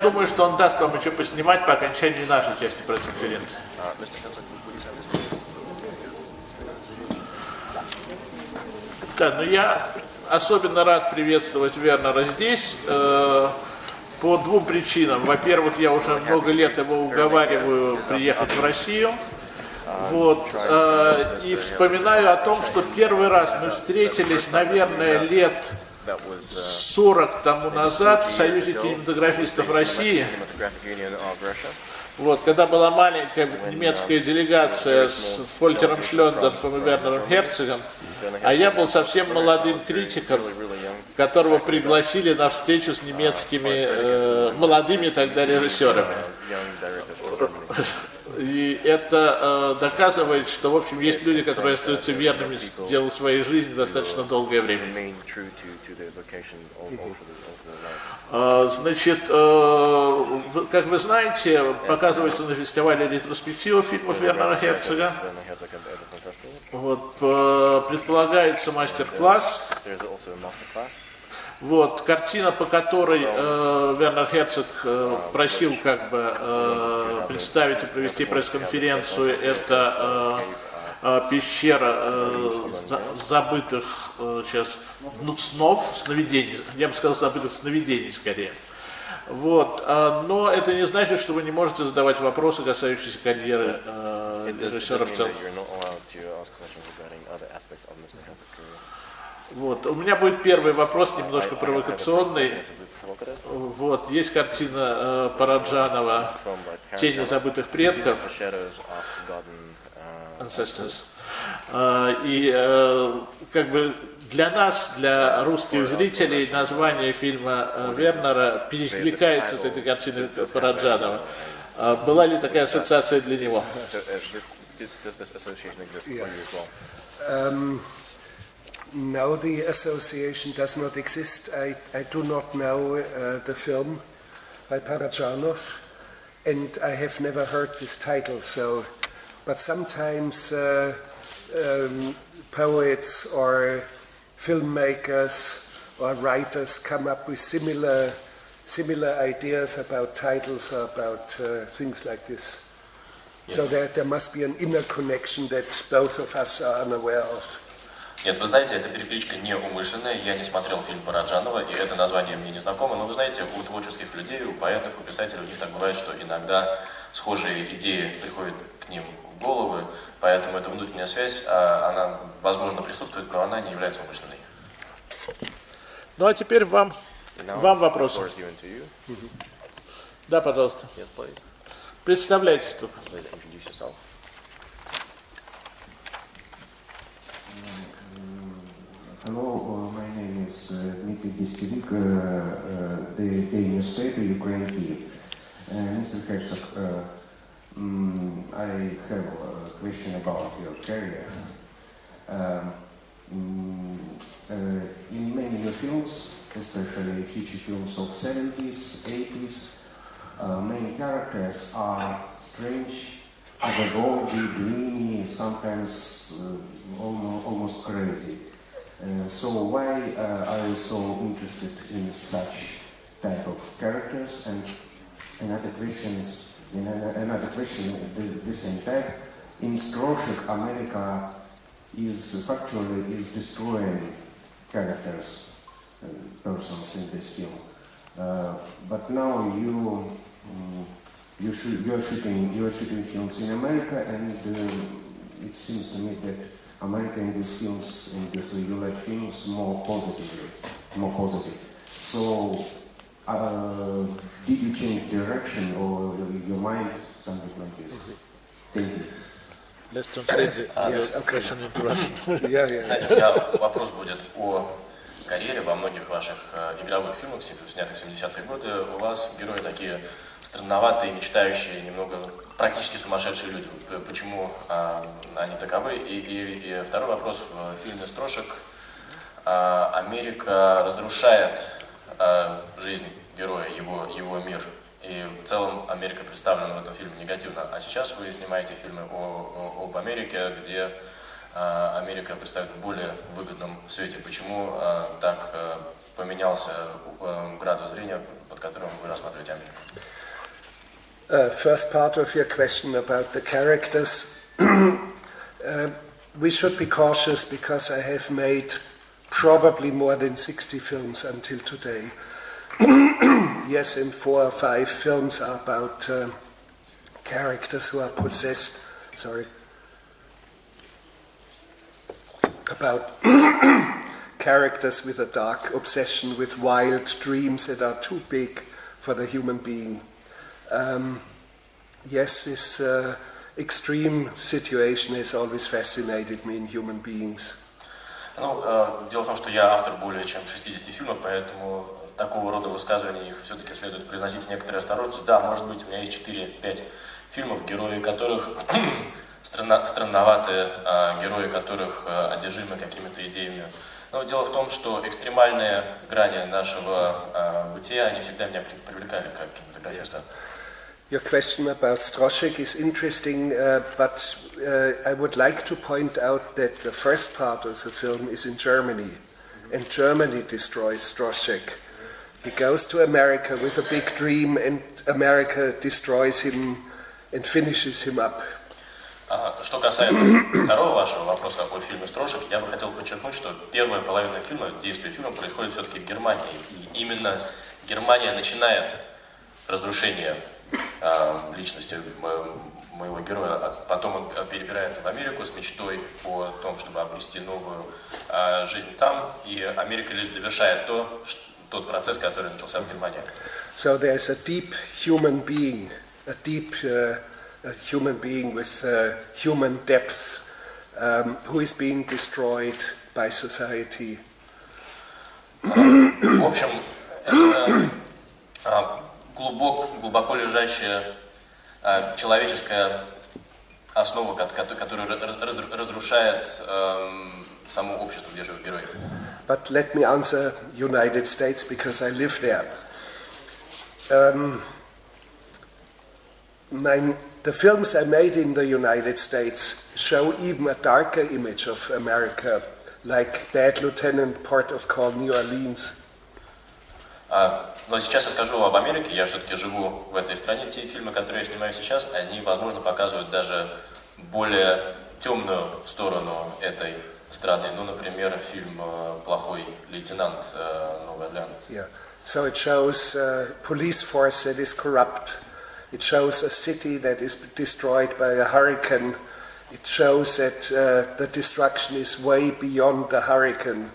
Думаю, что он даст вам еще поснимать по окончании нашей части пресс-конференции. Да, но я особенно рад приветствовать Вернера здесь по двум причинам. Во-первых, я уже много лет его уговариваю приехать в Россию. Вот, и вспоминаю о том, что первый раз мы встретились, наверное, лет 40 тому назад в Союзе кинематографистов России. Вот, когда была маленькая немецкая делегация с Фольтером Шлендорфом и Вернером Херцогом, а я был совсем молодым критиком, которого пригласили на встречу с немецкими молодыми тогда режиссерами. И это доказывает, что, в общем, есть люди, которые остаются верными делу своей жизни достаточно долгое время. Значит, как вы знаете, показывается на фестивале ретроспективой фильмов Вернера Херцога. Вот, предполагается «Мастер, класс». Вот, картина, по которой Вернер Херцог просил как бы представить и провести пресс-конференцию, это пещера забытых сейчас снов, сновидений, я бы сказал, забытых сновидений скорее. Вот, но это не значит, что вы не можете задавать вопросы, касающиеся карьеры режиссера в целом. Вот. У меня будет первый вопрос, немножко провокационный. Вот. Есть картина Параджанова «Тени забытых предков». И как бы для нас, для русских зрителей, название фильма Вернера перекликается с этой картиной Параджанова. Была ли такая ассоциация для него? No, the association does not exist. I do not know the film by Parajanov, and I have never heard this title. So, but sometimes poets or filmmakers or writers come up with similar ideas about titles or about things like this. Yeah. So there must be an inner connection that both of us are unaware of. Нет, вы знаете, эта перекличка неумышленная, я не смотрел фильм Параджанова, и это название мне не знакомо, но вы знаете, у творческих людей, у поэтов, у писателей, у них так бывает, что иногда схожие идеи приходят к ним в голову, поэтому эта внутренняя связь, она, возможно, присутствует, но она не является умышленной. Ну а теперь вам вопрос. Да, пожалуйста. Представляйтесь только. Hello, my name is Dmitry Destivik, the newspaper Ukraine Kyiv. Mr. Herzog, I have a question about your career. In many your films, especially feature films of 70s, 80s, main characters are strange, otherworldly, dreamy, sometimes almost crazy. So why are you so interested in such type of characters? And another question at the same time, in Stroshek, America is factually destroying characters, persons in this film. But now you are shooting films in America, and it seems to me that America in these films, in these regular films, more positive. So, did you change direction or your mind, something like this? Thank you. Let's translate the question into Russian. Знаете, вопрос будет о карьере во многих ваших игровых фильмах, снятых в 70-е годы. У вас герои такие странноватые, мечтающие, немного практически сумасшедшие люди. Почему они таковы? И второй вопрос. В фильме «Строшек» Америка разрушает жизнь героя, его мир. И в целом Америка представлена в этом фильме негативно. А сейчас вы снимаете фильмы об Америке, где Америка представлена в более выгодном свете. Почему так поменялся градус зрения, под которым вы рассматриваете Америку? First part of your question about the characters. We should be cautious because I have made probably more than 60 films until today. Yes, and 4 or 5 films are about characters who are possessed, about characters with a dark obsession, with wild dreams that are too big for the human being. Yes, this extreme situation has always fascinated me in human beings. Ну, дело в том, что я автор более чем 60 фильмов, поэтому такого рода высказывания их все-таки следует произносить с некоторой осторожностью. Да, может быть, у меня есть 4-5 фильмов, герои которых странноватые, герои которых одержимы какими-то идеями. Но дело в том, что экстремальные грани нашего бытия, они всегда меня привлекали как кинематографиста. Your question about Stroszek is interesting, but I would like to point out that the first part of the film is in Germany, and Germany destroys Stroszek. He goes to America with a big dream, and America destroys him and finishes him up. Что касается второго вашего вопроса о фильме «Строшек», я бы хотел подчеркнуть, что первая половина фильма, действие фильма происходит все-таки в Германии. И именно Германия начинает разрушение личности моего героя, а потом он перебирается в Америку с мечтой о том, чтобы обрести новую жизнь там, и Америка лишь довершает тот процесс, который начался в Германии. So there's a deep human being, a human being with human depth, who is being destroyed by society. В общем, это глубоко лежащая человеческая основа, которая разрушает само общество, где живут герои. But let me answer United States because I live there. The films I made in the United States show even a darker image of America, like Bad Lieutenant, Port of Call, New Orleans. Но сейчас я скажу об Америке, я все-таки живу в этой стране. Те фильмы, которые я снимаю сейчас, они, возможно, показывают даже более темную сторону этой страны. Ну, например, фильм «Плохой лейтенант» Новый Орлеан. Yeah. So it shows a police force that is corrupt. It shows a city that is destroyed by a hurricane. It shows that the destruction is way beyond the hurricane.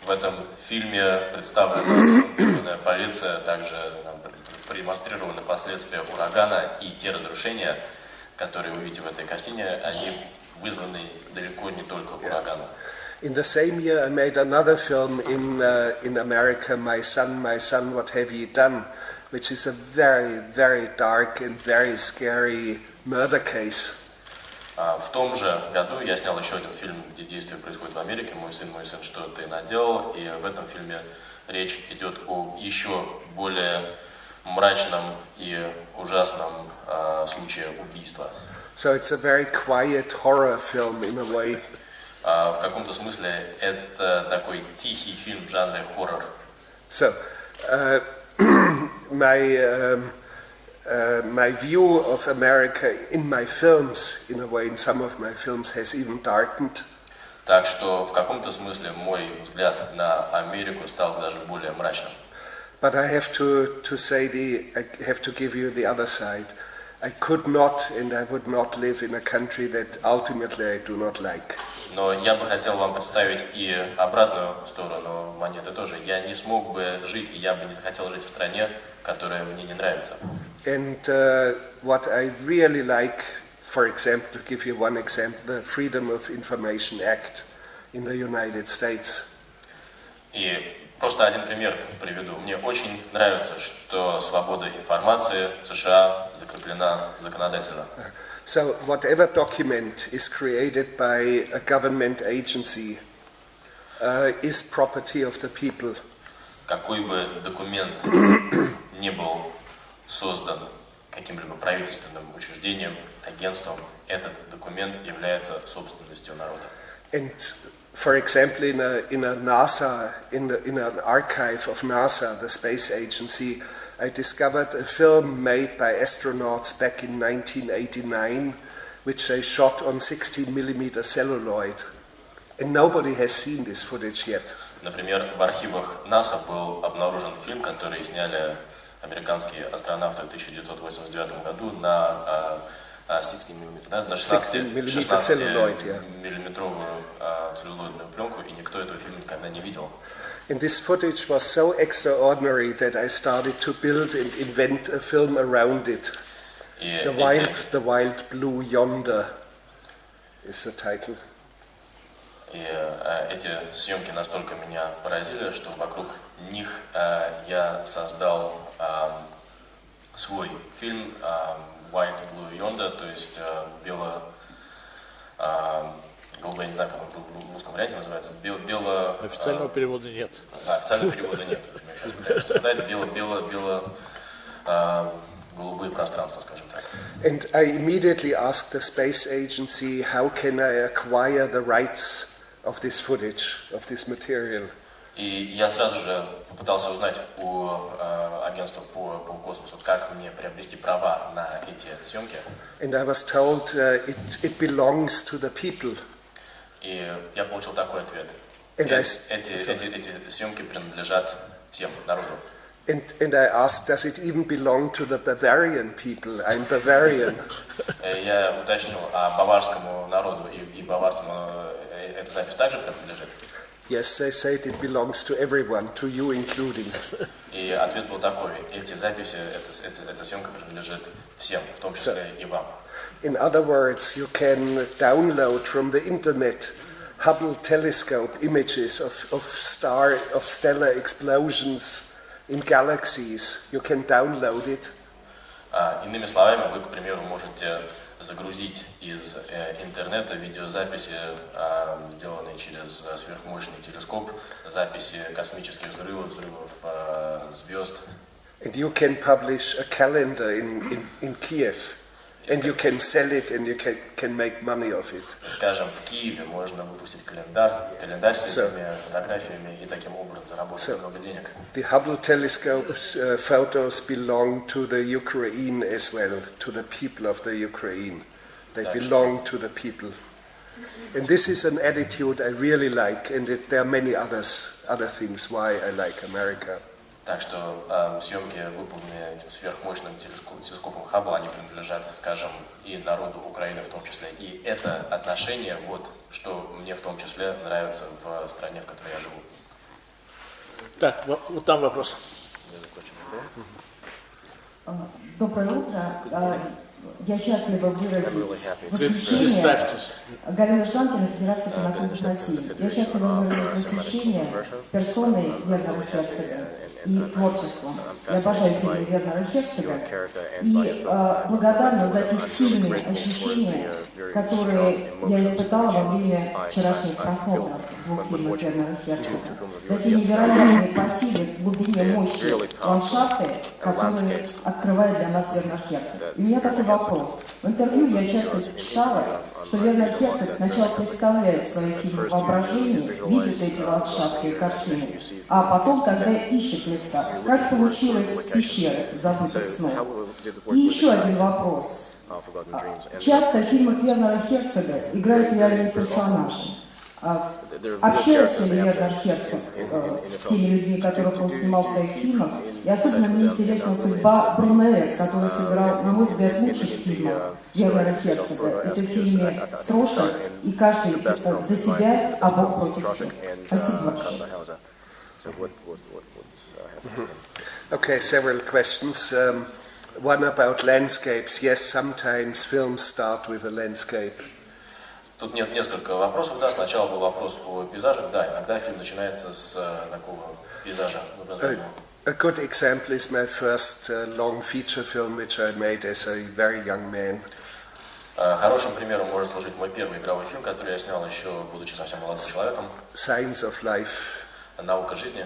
В этом фильме представлена полиция, также продемонстрированы последствия урагана, и те разрушения, которые вы видите в этой картине, они вызваны далеко не только ураганом. In the same year I made another film in America, My Son, What Have You Done, which is a very, very dark and very scary murder case. В том же году я снял еще один фильм, где действие происходит в Америке, мой сын, что ты наделал», и в этом фильме речь идет о еще более мрачном и ужасном случае убийства. So it's a very quiet horror film in a way. В каком-то смысле это такой тихий фильм в жанре хоррор. So my view of America in my films, in a way, in some of my films, has even darkened. Так что в каком-то смысле мой взгляд на Америку стал даже более мрачным. But I have to give you the other side. I could not and I would not live in a country that ultimately I do not like. Но я бы хотел вам представить и обратную сторону монеты тоже. Я не смог бы жить, и я бы не захотел жить в стране, которая мне не нравится. And what I really like, for example, to give you one example, the Freedom of Information Act in the United States. И просто один пример приведу. Мне очень нравится, что свобода информации в США закреплена законодательно. So whatever document is created by a government agency is property of the people. Какой бы документ не был создан каким-либо правительственным учреждением, агентством, этот документ является собственностью народа. And For example, in a NASA, in an archive of NASA, the space agency, I discovered a film made by astronauts back in 1989, which they shot on 16mm celluloid. And nobody has seen this footage yet. Например, в архивах НАСА был обнаружен фильм, который сняли американские астронавты в 1989 году на 16 мм, да, на 16-миллиметровую целлюлоидную пленку, и никто этого фильма никогда не видел. And this footage was so extraordinary that I started to build and invent a film around it. The Wild Blue Yonder is the title. И эти съемки настолько меня поразили, что вокруг них я создал свой фильм White Blue Yonder, то есть голубой, я не знаю, как он в русском варианте называется, бело... Официального перевода нет. Да, официального перевода нет. Мы сейчас пытаемся создать бело-голубые пространства, скажем так. And I immediately asked the space agency, how can I acquire the rights of this footage, of this material? И я сразу же попытался узнать у агентства по космосу, как мне приобрести права на эти съемки. And I was told it belongs to the people. И я получил такой ответ. And Эти съемки принадлежат всем народу. And I asked, does it even belong to the Bavarian people? I'm Bavarian. Я уточнил, баварскому народу и баварцам эта запись также принадлежит? Yes, they said it belongs to everyone, to you including. И ответ был такой: эти записи, эта съемка принадлежит всем, в том числе и вам. In other words, you can download from the internet Hubble telescope images of stellar explosions in galaxies. You can download it. Иными словами, вы, к примеру, можете загрузить из интернета видеозаписи, сделанные через сверхмощный телескоп, записи космических взрывов звезд. And you can publish a calendar in Kiev, and you can sell it, and you can make money of it. Скажем, в Киеве можно выпустить календарь с этими фотографиями и таким образом заработать много денег. The Hubble telescope photos belong to the Ukraine as well, to the people of the Ukraine. They belong to the people. And this is an attitude I really like, and there are many other things why I like America. Так что съемки, выполненные этим сверхмощным телескопом Хаббла, они принадлежат, скажем, и народу Украины в том числе. И это отношение, вот, что мне в том числе нравится в стране, в которой я живу. Так, вот там вопрос. Доброе утро. Я счастлива выразить восхищение Галины Жданкиной, Федерации киноклубов России. Я счастлива выразить восхищение персоной Вернера Херцога и творчеством. Я обожаю фильмы Вернера Херцога и благодарна за те сильные ощущения, которые я испытала во время вчерашних просмотров двух фильмов Вернера Херцога. За те невероятные по силе, глубине, мощи ландшафты, которые открывает для нас Вернер Херцог. И у меня такой вопрос. В интервью я часто читала, что Вернер Херцог сначала представляет свои фильмы в воображении, видит эти ландшафтные картины, а потом тогда ищет места. Как получилось с пещеры забытых снов? И еще один вопрос. Часто в фильмах Вернера Херцога играют реальные персонажи. Общается ли Вернер Херцог с теми людьми, которых он снимал в своих фильмах? И особенно мне интересна судьба Брунеллес, который сыграл, на мой взгляд, лучших фильмов Вернера Херцога. Это в фильме «Строшек», и каждый за себя, а Бог против всех. Спасибо большое. Okay, several questions. One about landscapes. Yes, sometimes films start with a landscape. Тут нет несколько вопросов. Да, сначала был вопрос о пейзажах. Да, иногда фильм начинается с такого пейзажа. A good example is my first long feature film, which I made as a very young man. Хорошим примером может служить мой первый игровой фильм, который я снял еще, будучи совсем молодым человеком. Signs of Life. Наука жизни.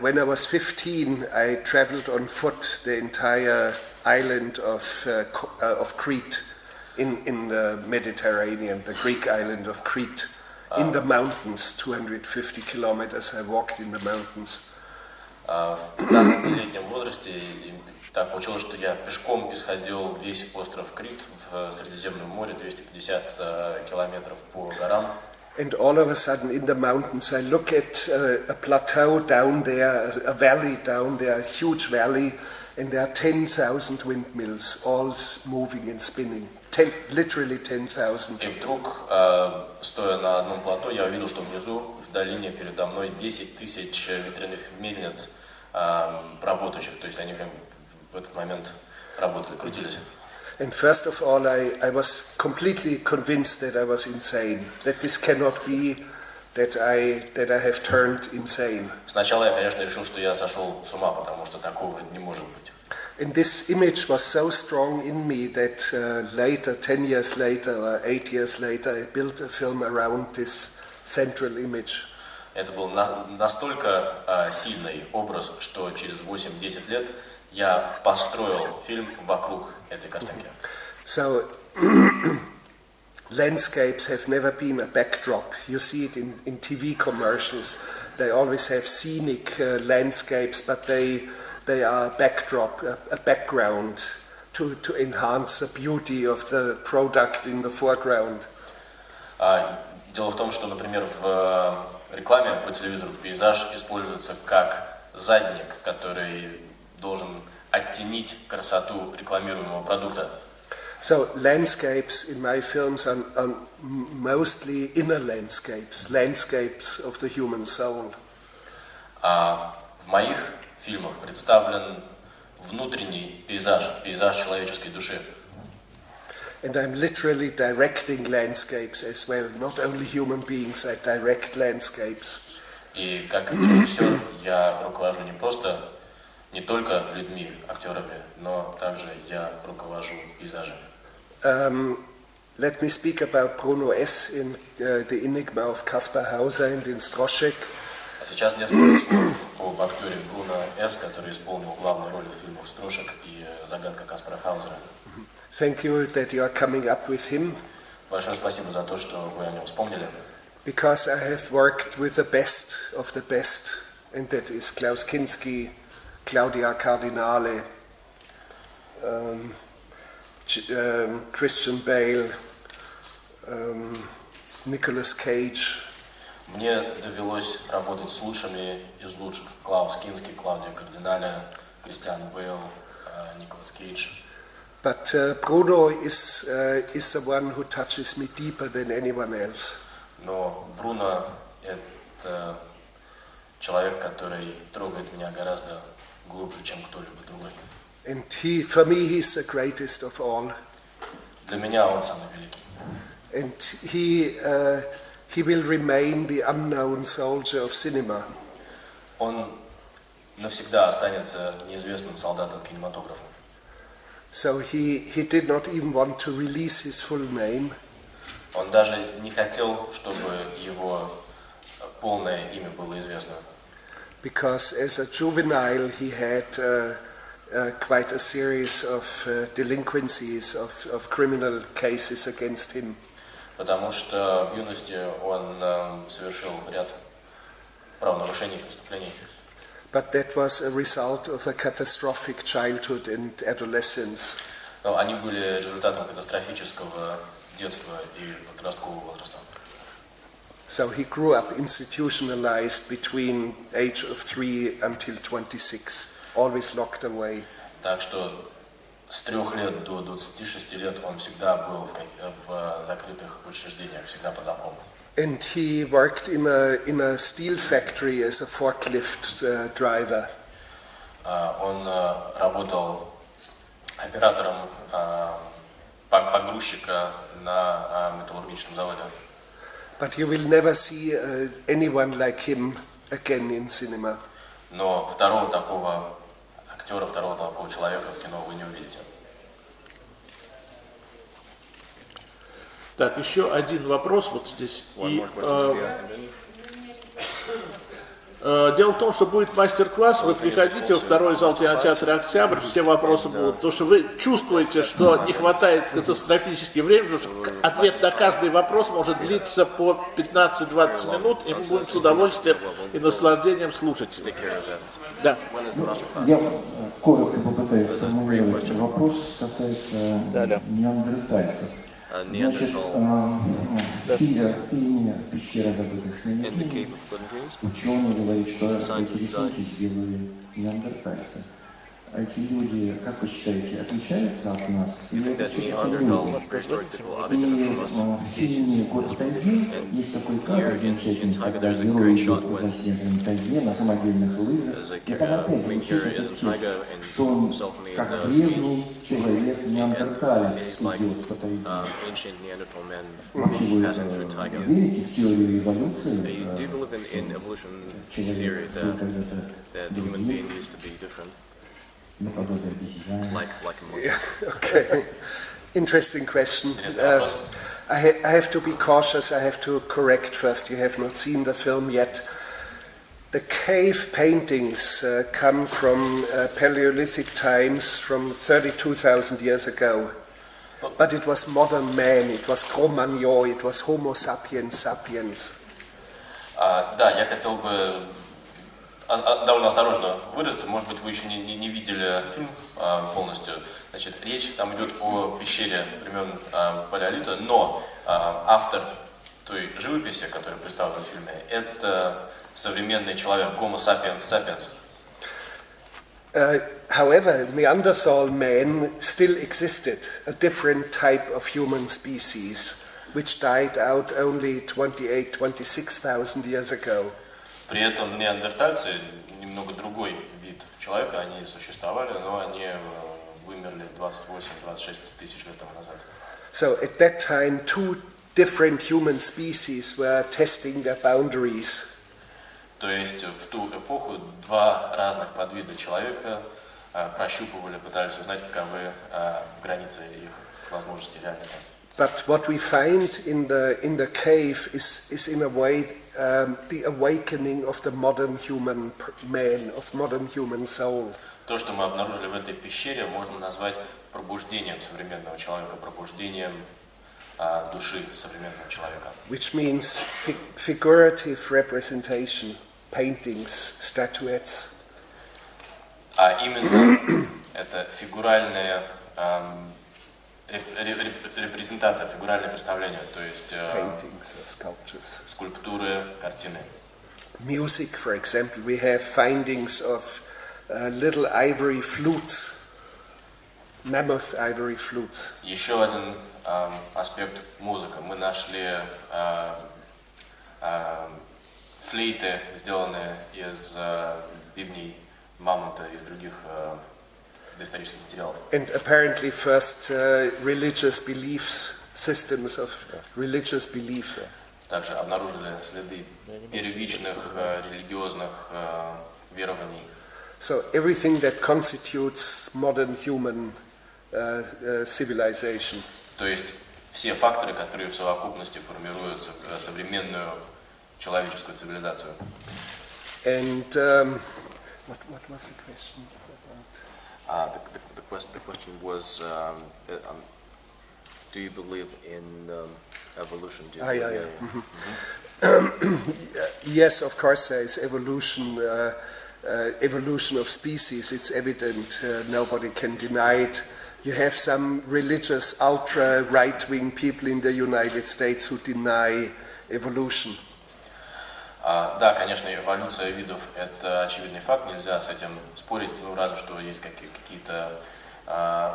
When I was 15, I traveled on foot the entire island of Crete in the Mediterranean, the Greek island of Crete. in the mountains, 250 kilometers I walked in the mountains. В 15-летнем возрасте так получилось, что я пешком исходил весь остров Крит в Средиземном море, 250 километров по горам. And all of a sudden in the mountains I look at a plateau down there, a valley down there, a huge valley, and there are 10,000 windmills all moving and spinning. Literally 10,000. И вдруг, стоя на одном плато, я увидел, что внизу, в долине передо мной 10 тысяч ветряных мельниц работающих. То есть они как в этот момент работали, крутились. And first of all, I was completely convinced that I was insane, that this cannot be, that I have turned insane. Сначала я, конечно, решил, что я сошел с ума, потому что такого не может быть. And this image was so strong in me that later, 10 years later or 8 years later, I built a film around this central image. Это был настолько сильный образ, что через 8-10 лет я построил фильм вокруг этой картинки. So, landscapes have never been a backdrop. You see it in TV commercials. They always have scenic landscapes, but they are a backdrop, a background to enhance the beauty of the product in the foreground. Дело в том, что, например, в рекламе по телевизору пейзаж используется как задник, который должен оттенить красоту рекламируемого продукта. So landscapes in my films are mostly inner landscapes, landscapes of the human soul. В моих фильмах представлен внутренний пейзаж, пейзаж человеческой души. And I'm literally directing landscapes as well, not only human beings, I direct landscapes. И как режиссер я руковожу не только людьми, актерами, но также я руковожу пейзажами. Let me speak about Bruno S. in The Enigma of Kaspar Hauser and in Stroszek. А сейчас несколько слов об актере Бруно С., который исполнил главную роль в фильмах «Строшек» и «Загадка Каспара Хаузера». Thank you that you are coming up with him. Большое спасибо за то, что вы о нем вспомнили. Because I have worked with the best of the best, and that is Klaus Kinski, Claudia Cardinale, Christian Bale, Nicolas Cage. Мне довелось работать с лучшими из лучших. Клаус Кински, Клаудия Кардинале, Кристиан Бейл, Николас Кейдж. But Bruno is the one who touches me deeper than anyone else. Но Бруно – это человек, который трогает меня гораздо глубже, чем кто-либо другой. And for me, he's the greatest of all. Для меня он самый великий. And he will remain the unknown soldier of cinema. Он навсегда останется неизвестным солдатом кинематографа. So he did not even want to release his full name. Он даже не хотел, чтобы его полное имя было известно. Because as a juvenile he had quite a series of delinquencies, of criminal cases against him. Потому что в юности он совершил ряд правонарушений, преступлений. But that was a result of a catastrophic childhood and adolescence. Но они были результатом катастрофического детства и подросткового возраста. So he grew up institutionalized between age of 3 until 26, always locked away. Так что с 3 лет до 26 лет он всегда был в закрытых учреждениях, всегда под замком. And he worked in a steel factory as a forklift driver. Он работал оператором погрузчика на металлургическом заводе. But you will never see anyone like him again in cinema. Но второго такого актера, второго такого человека в кино вы не увидите. Так, еще один вопрос вот здесь. Дело в том, что будет мастер-класс, вы приходите во второй зал кинотеатра «Октябрь», все вопросы будут. Потому что вы чувствуете, что не хватает катастрофически времени, потому что ответ на каждый вопрос может длиться по 15-20 минут, и мы будем с удовольствием и наслаждением слушать его. Да. Я коротко попытаюсь сформулировать вопрос, касается неандертальцев. Значит, в фильме «Пещера забытых сновидений» ученый говорит, что эти рисунки сделали неандертальцы. А эти люди, как вы считаете, отличаются от нас? Или это все-таки люди? И в фильме «Год в тайге» есть такой кадр замечательный, когда герой идет по заснеженной тайге на самодельных лыжах. И там опять замечательный текст, что он, как древний человек неандерталец, идет по тайге. Вообще вы верите в теорию эволюции? Человек был когда-то другим? Yeah, okay. Interesting question. I have to be cautious. I have to correct first. You have not seen the film yet. The cave paintings come from Paleolithic times, from 32,000 years ago. But it was modern man, it was Cro-Magnon, it was Homo sapiens sapiens. Да, я хотел бы довольно осторожно выразиться. Может быть, вы еще не видели фильм полностью. Значит, речь там идет о пещере времен Палеолита, но автор той живописи, которая представлена в фильме, это современный человек, Homo sapiens sapiens. However, Neanderthal man still existed, a different type of human species, which died out only 26,000 years ago. При этом неандертальцы, немного другой вид человека, они существовали, но они вымерли 28-26 тысяч лет тому назад. So at that time, two different human species were testing their boundaries. То есть в ту эпоху два разных подвида человека прощупывали, пытались узнать, каковы границы их возможностей реальности. But what we find in the cave is in a way the awakening of the modern human man, of modern human soul. То, что мы обнаружили в этой пещере, можно назвать пробуждением современного человека, пробуждением души современного человека. Which means figurative representation, paintings, statuettes. А именно это фигуральная репрезентация, фигуральное представление, то есть Paintings or sculptures. скульптуры, картины. Music, for example, we have findings of little ivory flutes, mammoth ivory flutes. Еще один аспект музыки. Мы нашли флейты, сделанные из бибней мамонта, из других доисторических материалов. And apparently first religious beliefs, systems of religious belief. Также обнаружили следы первичных религиозных верований. So everything that constitutes modern human civilization. То есть все факторы, которые в совокупности формируют современную человеческую цивилизацию. And what was the question about? The question was, do you believe in evolution? Yes, of course there is evolution, evolution of species, it's evident, nobody can deny it. You have some religious ultra-right-wing people in the United States who deny evolution. Да, конечно, эволюция видов – это очевидный факт, нельзя с этим спорить, ну, разве что есть какие-то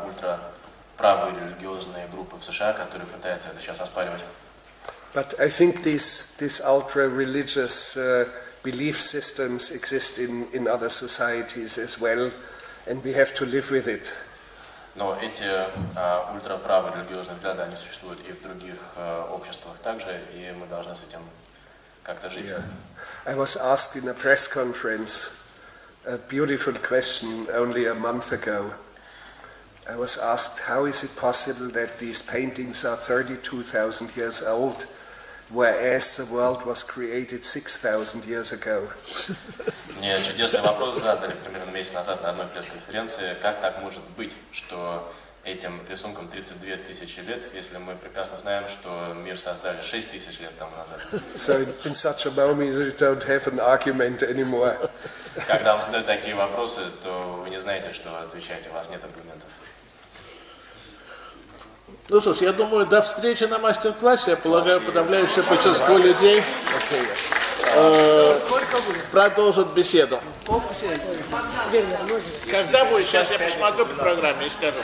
ультраправые религиозные группы в США, которые пытаются это сейчас оспаривать. But I think these ultra-religious belief systems exist in other societies as well, and we have to live with it. Но эти ультраправые религиозные взгляды, они существуют и в других обществах также, и мы должны с этим как-то жить. Yeah. I was asked in a press conference a beautiful question only a month ago. I was asked, how is it possible that these paintings are 32,000 years old whereas the world was created 6,000 years ago. Мне чудесный вопрос задали примерно месяц назад на одной пресс-конференции. Как так может быть, что этим рисункам 32 тысячи лет, если мы прекрасно знаем, что мир создали 6 тысяч лет тому назад? So in such a moment you don't have an argument anymore. Когда вам задают такие вопросы, то вы не знаете, что отвечать, у вас нет аргументов. Ну что ж, я думаю, до встречи на мастер-классе. Я полагаю, подавляющее большинство людей продолжит беседу. Когда будет? Сейчас я посмотрю по программе и скажу.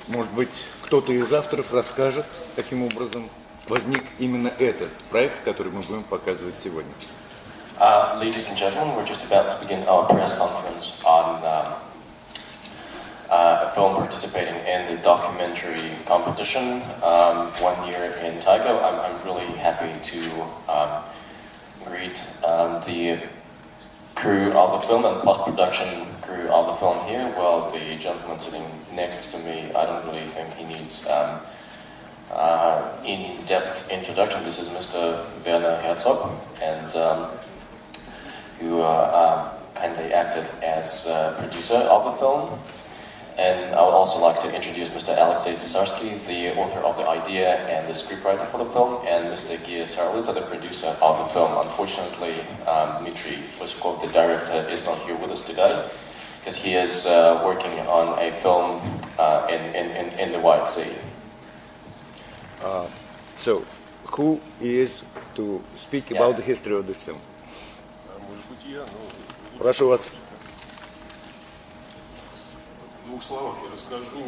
Может быть, кто-то из авторов расскажет, каким образом возник именно этот проект, который мы будем показывать сегодня. Ladies and gentlemen, we're just about to begin our press conference on a film participating in the documentary competition 1 year in Taigo. I'm really happy to greet the crew of the film and post-production crew of the film here. Well, the gentleman sitting next to me, I don't really think he needs in-depth introduction. This is Mr. Werner Hiertzog, and who kindly acted as producer of the film. And I would also like to introduce Mr. Alexei Tsarsky, the author of the idea and the scriptwriter for the film, and Mr. Gia Sarlitsa, the producer of the film. Unfortunately, Dmitry Voskov, the director, is not here with us today because he is working on a film in the White Sea. So, who is to speak about the history of this film? Прошу вас. В двух словах я расскажу.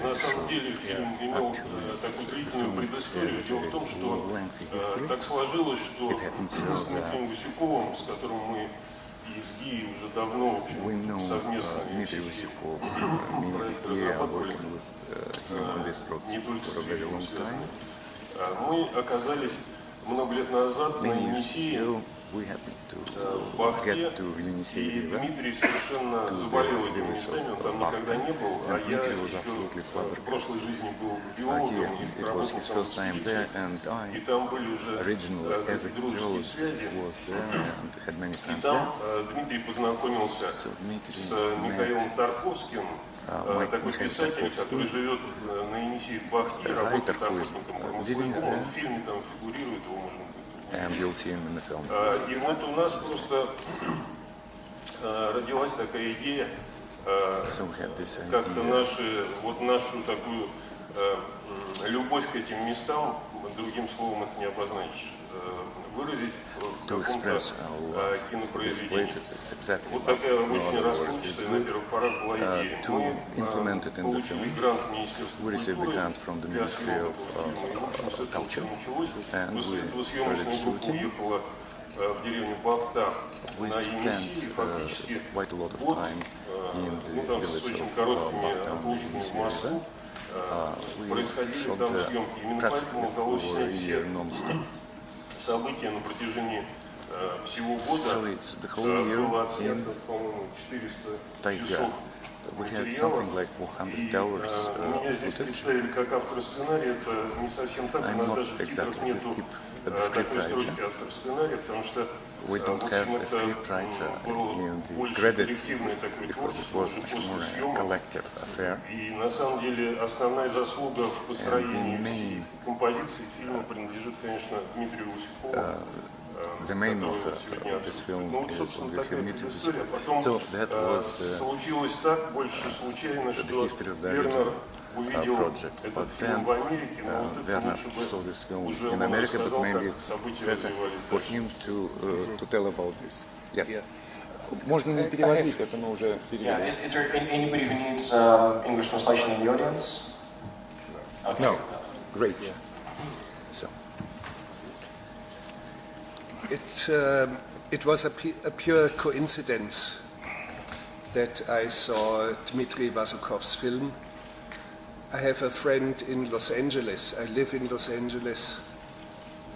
На самом деле фильм имел такую длительную предысторию. Дело в том, что так сложилось, что с Дмитрием Васюковым, с которым мы и с Гией уже давно, в общем, совместно проект разрабатывали, не только с фильмом связаны, мы оказались много лет назад на Енисее, в Бахте, и Дмитрий совершенно заболел этими местами, он там никогда не был, а я еще в прошлой жизни был биологом и работал там с птицей, и там были уже дружеские связи, и там Дмитрий познакомился с Михаилом Тарковским, такой писатель, который живет на Енисее в Бахте, работает охотником-промысловиком, он в фильме там фигурирует, его можно будет. And you'll see him in the film. И вот у нас просто родилась такая идея, как-то нашу такую любовь к этим местам, другим словом это не обозначишь, выразить в каком-то кинопроизведении. Вот такая очень расплывчатая на первых порах была идея. Мы получили грант Министерства культуры для съемок фильма, и, в общем, с этого все началось. После этого съемочная группа уехала в деревню Бахта на Енисее, фактически год, ну там с очень короткими отлучками в Москву, происходили там съемки. Именно поэтому удалось снять все события на протяжении всего года. Было отснято, по-моему, 400 часов материала. И меня здесь представили как автора сценария. Это не совсем так. У нас даже в титрах нету такой строчки автора сценария, потому что в общем, это было больше коллективное такое творчество уже после съемок. И на самом деле основная заслуга в построении всей композиции фильма принадлежит, конечно, Дмитрию Васюкову. The main author of this film is obviously Dmitry Voskov. So that was случилось так, больше случайно, что Вернер увидел этот фильм в Америке, но вот это лучше бы уже он рассказал, как события развивались for him to tell about this. Yes. Можно не переводить, это мы уже перевели. Is there anybody who needs English translation in the audience? Okay. No. Great. So. It was a pure coincidence that I saw Dmitry Voskokov's film. I have a friend in Los Angeles. I live in Los Angeles.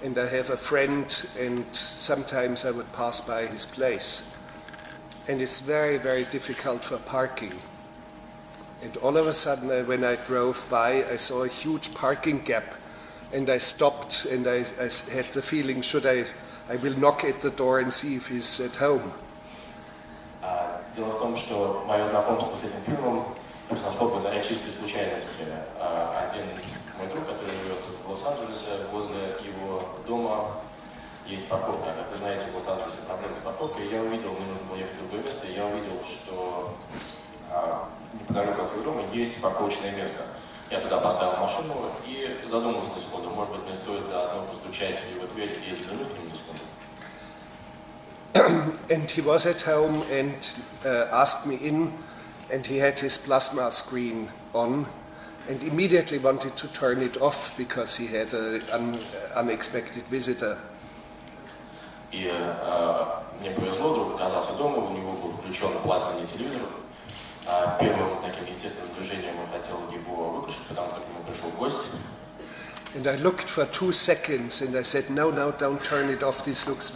And I have a friend, and sometimes I would pass by his place. and it's very, very difficult for parking. And all of a sudden, when I drove by, I saw a huge parking gap, and I stopped, and I had the feeling, I will knock at the door and see if he's at home. Дело в том, что мое знакомство с этим фильмом произошло благодаря чистой случайности. Один мой друг, который живет в Лос-Анджелесе, возле его дома есть парковка. Как вы знаете, в Лос-Анджелесе проблемы с парковкой. Я увидел, мне нужно было ехать в другое место, я увидел, что неподалеку от его дома есть парковочное место. Я туда поставил машину и задумался на секунду, может быть, мне стоит заодно постучать в его дверь и взглянуть к нему на секунду. And he was at home and asked me in, and he had his plasma screen on, and immediately wanted to turn it off because he had an unexpected visitor. И мне повезло, друг оказался дома, у него был включен плазменный телевизор. Первым таким естественным движением он хотел его выключить, потому что к нему пришел гость. And I looked for 2 seconds and I said, no, don't turn it off, this looks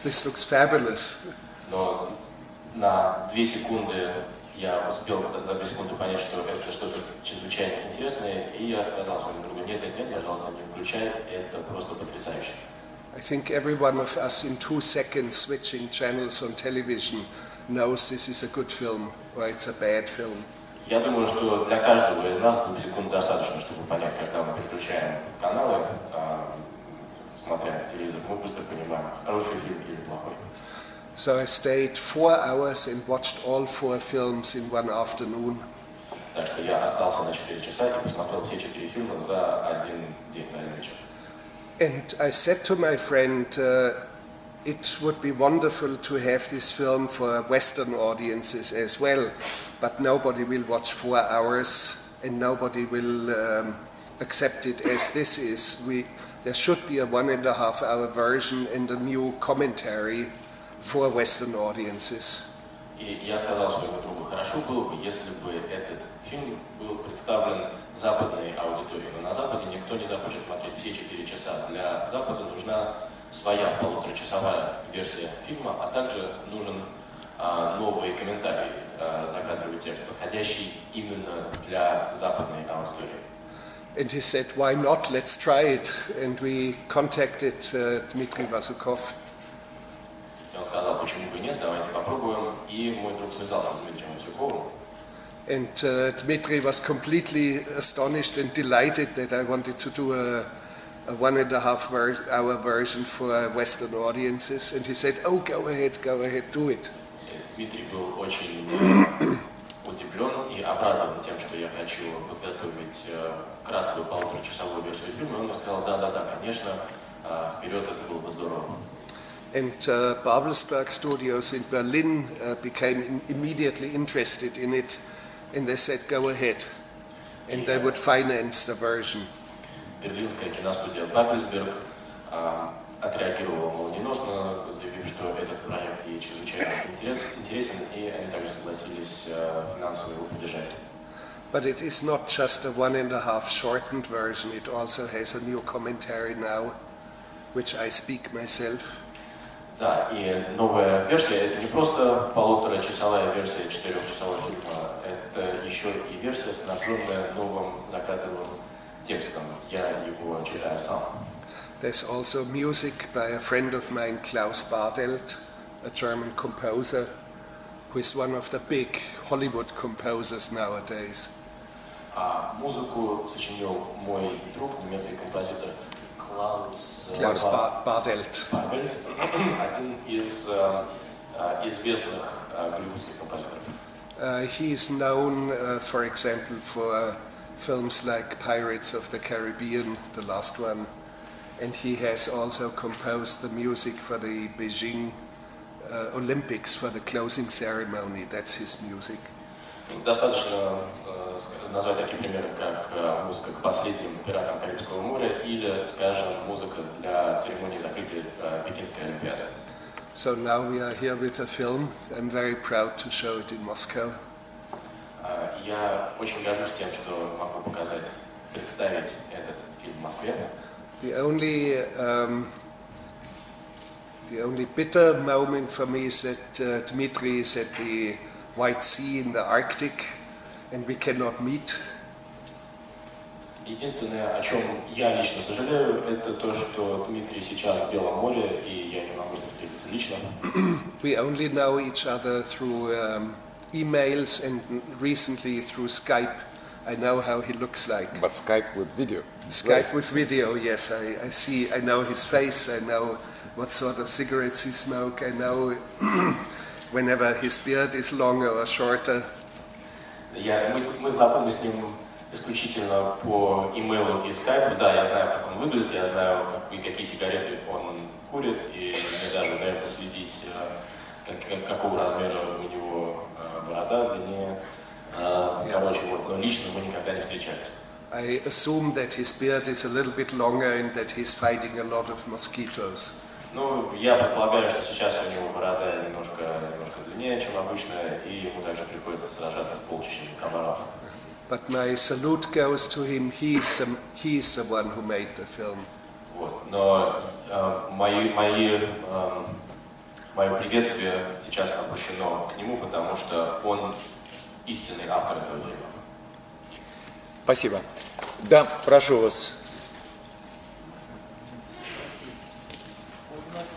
this looks fabulous. Но на 2 секунды я успел за 2 секунды понять, что это что-то чрезвычайно интересное, и я сказал своему другу, нет, пожалуйста, не включай, это просто потрясающе. I think every one of us in 2 seconds switching channels on television knows this is a good film or it's a bad film. Я думаю, что для каждого из нас 2 секунд достаточно, чтобы понять, когда мы переключаем каналы, смотря телевизор, мы быстро понимаем, хороший фильм или плохой. So I stayed 4 hours and watched all 4 films in one afternoon. Так что я остался на 4 часа и посмотрел все 4 фильма за один день, за один вечер. And I said to my friend, it would be wonderful to have this film for Western audiences as well, but nobody will watch 4 hours and nobody will accept it as this is. There should be a 1.5 hour version and a new commentary for Western audiences. И я сказал своему другу, хорошо было бы, если бы этот фильм был представлен западной аудитории. Но на Западе никто не захочет смотреть все 4 часа. Для Запада нужна своя 1,5-часовая версия фильма, а также нужен новый комментарий, закадровый текст, подходящий именно для западной аудитории. And he said, why not? Let's try it. And we contacted Dmitry Vasukov. Он сказал, почему бы нет, давайте попробуем. И мой друг связался с Дмитрием Васюковым. And Dmitry was completely astonished and delighted that I wanted to do a 1.5 hour version for Western audiences. And he said, oh, go ahead, do it. Дмитрий был очень удивлен и обрадован тем, что я хочу подготовить краткую 1,5-часовую версию фильма. И он сказал, да, конечно, вперед, это было бы здорово. And Babelsberg Studios in Berlin became immediately interested in it, and they said, go ahead, and they would finance the version. Берлинская киностудия Babelsberg отреагировала молниеносно, заявив, что этот проект ей чрезвычайно интересен, и они также согласились финансово его поддержать. But it is not just a 1.5 shortened version, it also has a new commentary now, which I speak myself. Да, и новая версия, это не просто 1,5-часовая версия 4-часового фильма, это еще и версия, снабженная новым закадровым текстом. Я его читаю сам. There's also music by a friend of mine, Klaus Bardelt, a German composer, who is one of the big Hollywood composers nowadays. Музыку сочинил мой друг, немецкий композитор Klaus Bardelt. Один из известных голливудских композиторов. He is known, for example, for films like Pirates of the Caribbean, the last one, and he has also composed the music for the Beijing Olympics for the closing ceremony. That's his music. Достаточно назвать такие примеры, как музыка к последним пиратам Карибского моря или, скажем, музыка для церемонии закрытия Пекинской Олимпиады. So now we are here with a film. I'm very proud to show it in Moscow. Я очень горжусь тем, что могу показать, представить этот фильм в Москве. The only The only bitter moment for me is that Dmitry is at the White Sea in the Arctic, and we cannot meet. Единственное, о чем я лично сожалею, это то, что Дмитрий сейчас в Белом море, и я не могу с ним встретиться лично. We only know each other through emails and recently through Skype. I know how he looks like. But Skype with video. Skype with video, yes. I see, I know his face, I know what sort of cigarettes he smokes, I know whenever his beard is longer or shorter. Мы знакомы с ним исключительно по имейлу и скайпу. Да, я знаю, как он выглядит, я знаю, какие сигареты он курит, и мне даже удается следить, какого размера у него борода, длиннее. Короче, вот, но лично мы никогда не встречались. I assume that his beard is a little bit longer and that he's fighting a lot of mosquitoes. Ну, я предполагаю, что сейчас у него борода немножко длиннее, чем обычно, и ему также приходится сражаться с полчищами комаров. But my salute goes to him. He's the one who made the film. Вот. Но мое приветствие сейчас обращено к нему, потому что он истинный автор этого фильма. Спасибо. Да, прошу вас. У нас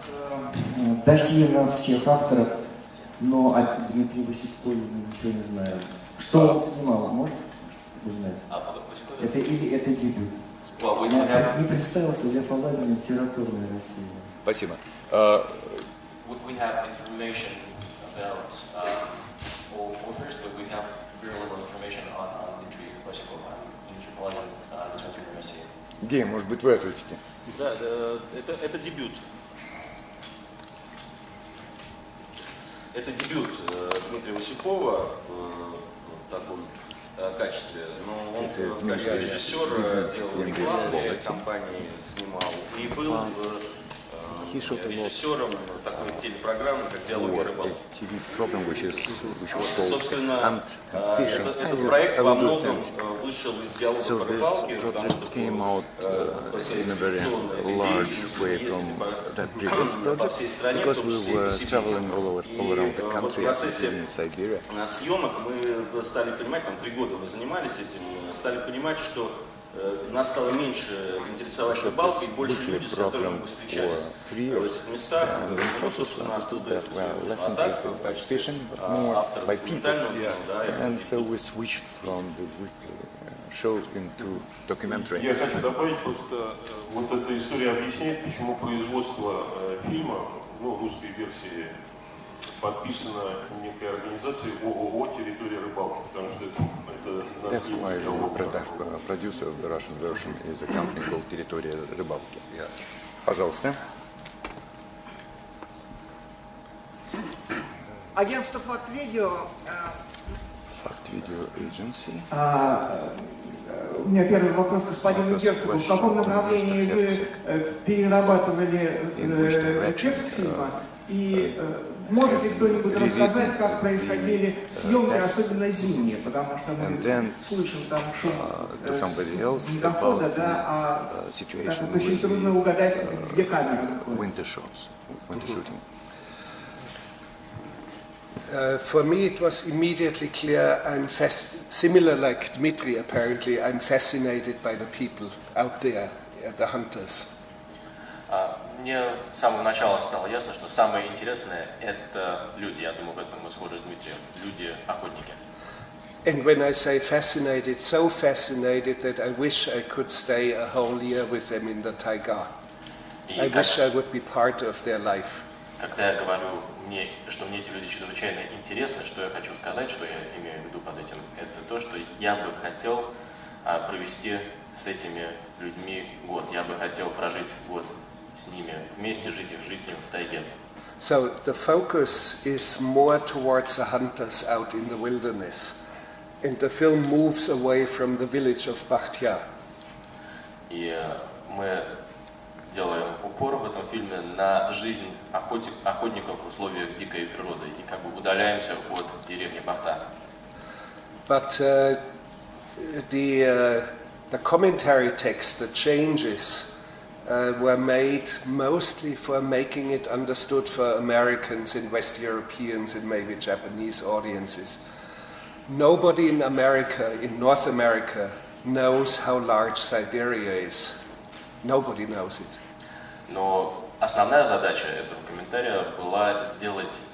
досье на всех авторов, но о Дмитрии Василькове ничего не знаем. Что он снимал, может узнать? Это дебют. Не представился Лев Аладдин, литературная Россия. Спасибо. We have information about all authors, but we have very little information on Dmitry Vassilkov, Dmitry Aladin, литературной России. Гей, может быть, вы ответите? Да, это дебют. Это дебют Дмитрия Василькова в таком качестве. Но он в качестве режиссера делал рекламу, компании снимал. И был режиссером такой телепрограммы, как «Диалоги о рыбалке». Собственно, этот проект во многом вышел из «Диалогов о рыбалке», потому что по всей стране, в том числе и Сибири. И в процессе съемок мы стали понимать, там 3 года мы занимались этим, стали понимать, что нас стало меньше интересовать рыбалкой, и больше люди, с которыми мы встречались в этих местах. Ну, собственно, оттуда это все. А так, в качестве автора документального фильма, да, And so we switched from the weekly show into documentary. Я хочу добавить просто, вот эта история объясняет, почему производство фильма, ну, русской версии, подписано некой организацией ООО «Территория рыбалки», потому что это That's why the producer of the Russian version is a company called Территория рыбалки. Пожалуйста. Агентство «Факт-видео». Fact-Video Agency. У меня первый вопрос к господину Херцогу. В каком направлении вы перерабатывали текст фильма? И может ли кто-нибудь рассказать, как происходили съемки, особенно зимние? Потому что мы слышим там шум снегохода, да, а очень трудно угадать, где камера находится. Winter shooting. For me, it was immediately clear. Similar like Dmitry, apparently, I'm fascinated by the people out there, the hunters. Мне с самого начала стало ясно, что самое интересное – это люди. Я думаю, в этом мы схожи с Дмитрием. Люди-охотники. And when I say fascinated, so fascinated that I wish I could stay a whole year with them in the taiga. I wish I would be part of their life. Когда я говорю, что мне эти люди чрезвычайно интересны, что я хочу сказать, что я имею в виду под этим, это то, что я бы хотел провести с этими людьми год. Я бы хотел прожить год с ними, вместе жить их жизнью в тайге. So the focus is more towards the hunters out in the wilderness, and the film moves away from the village of Bakhtia. И мы делаем упор в этом фильме на жизнь охотников в условиях дикой природы и как бы удаляемся от деревни Бахта. But the commentary text, the changes, were made mostly for making it understood for Americans and West Europeans and maybe Japanese audiences. Nobody in America, in North America, knows how large Siberia is. Nobody knows it. Но основная задача этого комментария была сделать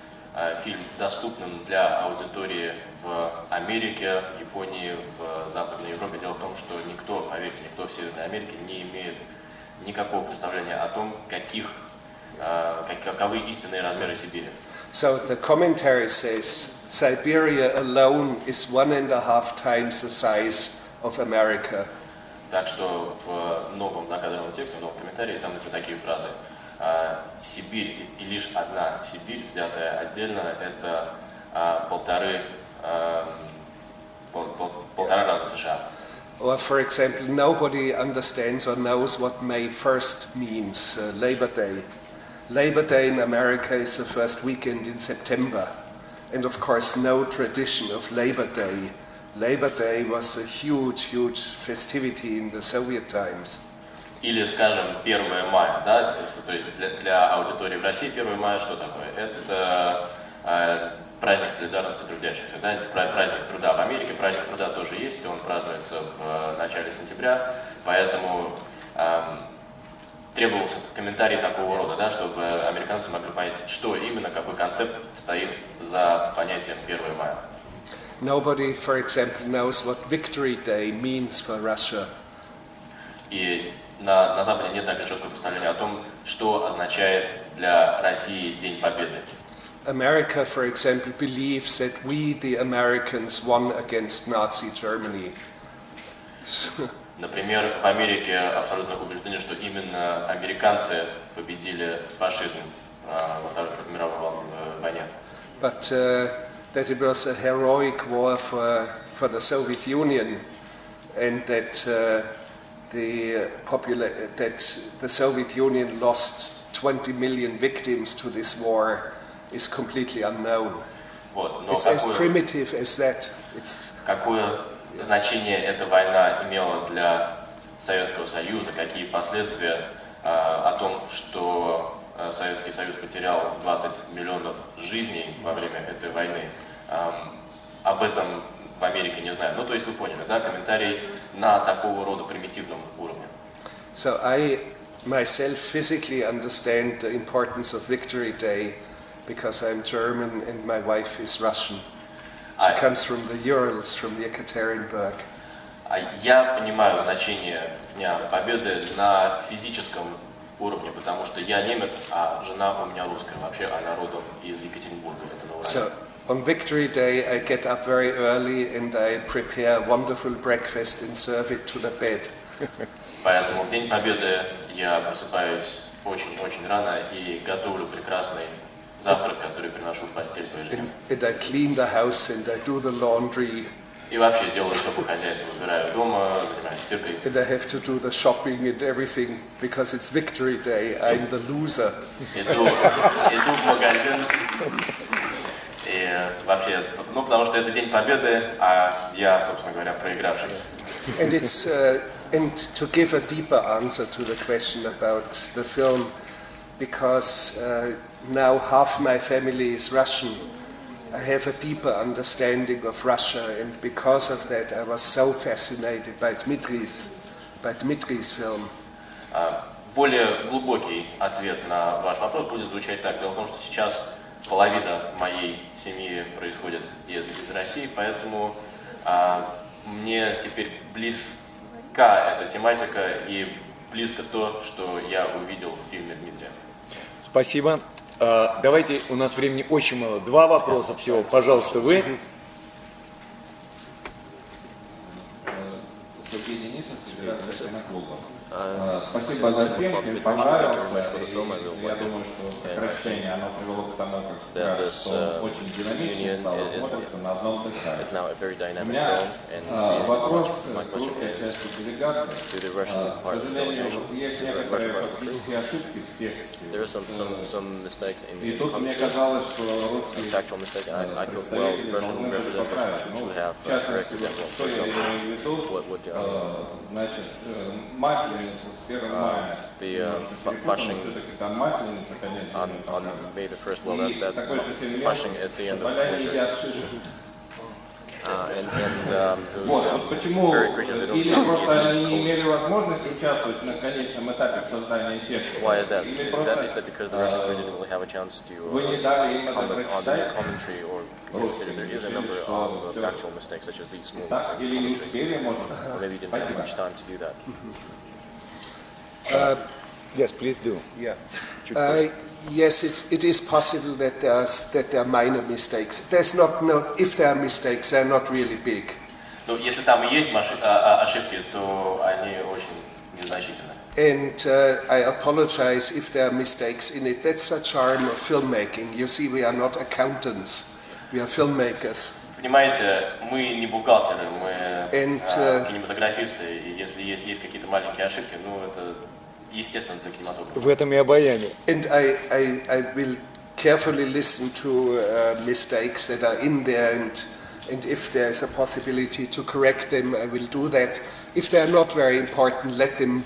фильм доступным для аудитории в Америке, Японии, в Западной Европе. Дело в том, что никто, поверьте, никто в Северной Америке не имеет никакого представления о том, каковы истинные размеры Сибири. So the commentary says Siberia alone is 1.5 times the size of America. Так что в новом закадровом тексте, в новом комментарии, там это такие фразы. Сибирь и лишь одна Сибирь, взятая отдельно, это полтора раза США. Or, for example, nobody understands or knows what May 1st means, Labor Day. Labor Day in America is the first weekend in September. And of course, no tradition of Labor Day. Labor Day was a huge, huge festivity in the Soviet times. Или, скажем, 1 мая, да? То есть для аудитории в России 1 мая что такое? Это праздник солидарности трудящихся, да? Праздник труда в Америке, праздник труда тоже есть, он празднуется в начале сентября, поэтому требовался комментарий такого рода, да, чтобы американцы могли понять, что именно, какой концепт стоит за понятием 1 мая. Nobody, for example, knows what Victory Day means for Russia. И на Западе нет также четкого представления о том, что означает для России День Победы. America, for example, believes that we, the Americans, won against Nazi Germany. Например, в Америке абсолютно убеждены, что именно американцы победили фашизм во Второй мировой войне. But that it was a heroic war for the Soviet Union, and that the Soviet Union lost 20 million victims to this war is completely unknown. Вот, но it's as primitive as that. Какое значение эта война имела для Советского Союза, какие последствия о том, что Советский Союз потерял 20 миллионов жизней во время этой войны, об этом в Америке не знаю. Ну, то есть вы поняли, да, комментарий на такого рода примитивном уровне. So I myself physically understand the importance of Victory Day because I'm German and my wife is Russian. She comes from the Urals, from Yekaterinburg. Я понимаю значение Дня Победы на физическом уровне, потому что я немец, а жена у меня русская. Вообще она родом из Екатеринбурга. So on Victory Day I get up very early and I prepare wonderful breakfast and serve it to the bed. Поэтому в День Победы я просыпаюсь очень-очень рано и готовлю прекрасный завтрак, который приношу в постель своей жене. And I clean the house and I do the laundry. И вообще делаю все по хозяйству, убираю дома, занимаюсь стиркой. And I have to do the shopping and everything because it's Victory Day. I'm the loser. Иду в магазин и вообще, ну потому что это День Победы, а я, собственно говоря, проигравший. And it's and to give a deeper answer to the question about the film, because now half my family is Russian. I have a deeper understanding of Russia, and because of that I was so fascinated by Dmitri's film. Более глубокий ответ на ваш вопрос будет звучать так. Дело в том, что сейчас половина моей семьи происходит из России, поэтому мне теперь близка эта тематика и близко то, что я увидел в фильме Дмитрия. Спасибо. Давайте, у нас времени очень мало. 2 вопроса всего. Пожалуйста, вы. Сергей Денисов, Федерация киноклубов. Спасибо за фильм, фильм понравился. Я думаю, что сокращение оно привело к тому, как он очень динамично стал смотрится на одном дыхании. У меня вопрос к русской части делегации. К сожалению, есть некоторые фактические ошибки в тексте. И тут мне казалось, что русские представители должны это поправить. Ну, в частности, что я имею в виду, значит, Масленица с 1 мая. The flushing on May the 1st, well, flushing is the end of winter. Вот почему или просто они не имели возможности участвовать на конечном этапе создания текста. Why is that? Или просто Is that because the Russian crew didn't really have a chance to вы не дали им это comment on the прочитать? commentary, or there is a number of factual mistakes such as these small ones. Или не успели, может? Or maybe you didn't have much time to do that. Yes, please do. Yeah. Yes, it is possible that there are minor mistakes. If there are mistakes, they are not really big. Но если там и есть ошибки, то они очень незначительны. And I apologize if there are mistakes in it. That's the charm of filmmaking. You see, we are not accountants. We are filmmakers. Понимаете, мы не бухгалтеры, мы кинематографисты, и если есть какие-то маленькие ошибки, ну это естественно для кинематографа. В этом и обаяние. And I will carefully listen to mistakes that are in there, and if there is a possibility to correct them, I will do that. If they are not very important, let them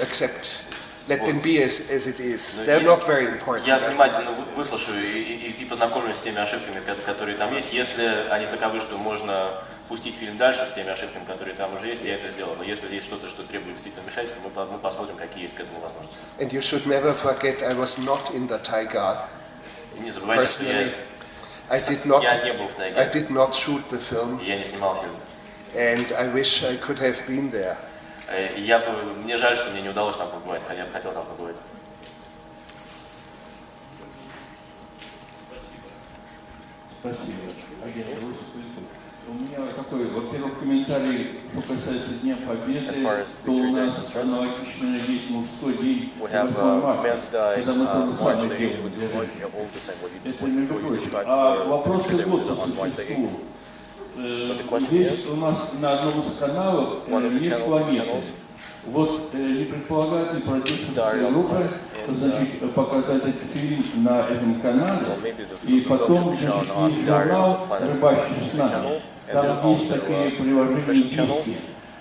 accept. Let them be as it is. They're not very important. Я внимательно выслушаю и познакомлюсь с теми ошибками, которые там есть. Если они таковы, что можно пустить фильм дальше с теми ошибками, которые там уже есть, я это сделаю. Но если есть что-то, что требует действительно вмешательства, мы посмотрим, какие есть к этому возможности. And you should never forget, I was not in the Taiga. Не забывайте, что я не был в тайге. I did not shoot the film. Я не снимал фильм. And I wish I could have been there. Мне жаль, что мне не удалось там побывать, хотя бы хотел там побывать. Спасибо. У меня такой, во-первых, комментарий, что касается Дня Победы, то у нас аналогично есть мужской день 8 марта, когда мы то же самое делаем. Это между прочим. А вопросы вот по существу. Здесь у нас на одном из каналов нет планеты. Вот не предполагает ли продюсерская группа, значит, показать этот фильм на этом канале, и потом, значит, есть журнал «Рыбачьи с нами». Там есть такие приложения диски,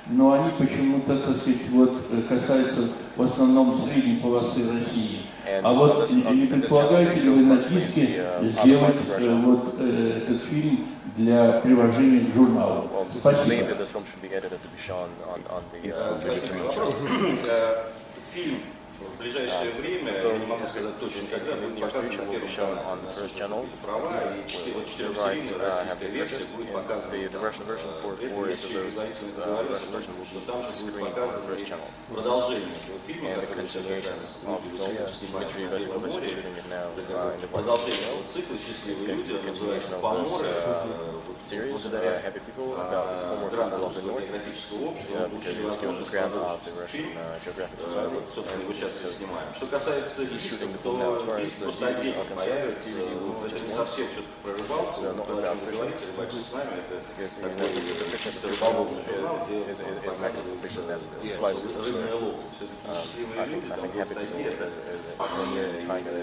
но они почему-то, так сказать, вот касаются в основном средней полосы России. А вот не предполагаете ли вы на диске сделать вот этот фильм для приложения к журналу? Спасибо. Фильм в ближайшее время, я не могу сказать точно, когда будет показан на Первом канале. Права и 4-серийная версия будет показана. Это еще предварительно говорил, что там же будет показано продолжение этого фильма, который сейчас продолжение этого цикла «Счастливые люди», называется «Помора». Благодаря фотографического общества получили возможность продолжить фильм, собственно, его сейчас снимаем. Что касается дисков, то здесь просто отдельно появится, это не совсем что-то про рыбалку, то, о чем вы говорите, «Рыбачьи с нами», это такой чисто рыболовный журнал, где показывается рыбная ловля. Все-таки «Счастливые люди», там в тайге, это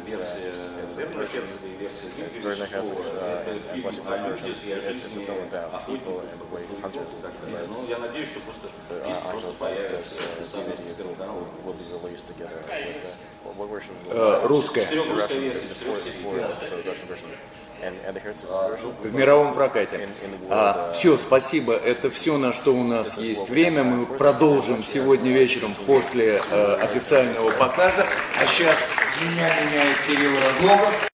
версия Вернера Херцога и версия Вернер Херцог, это фильм о людях и о жизни охотников, но я надеюсь, что просто диск просто появится совместно с Первым каналом. Русская. Русская версия, В мировом прокате. Все, спасибо. Это все, на что у нас есть время. Мы продолжим сегодня вечером после официального показа. А сейчас меня меняет Кирилл Разлогов.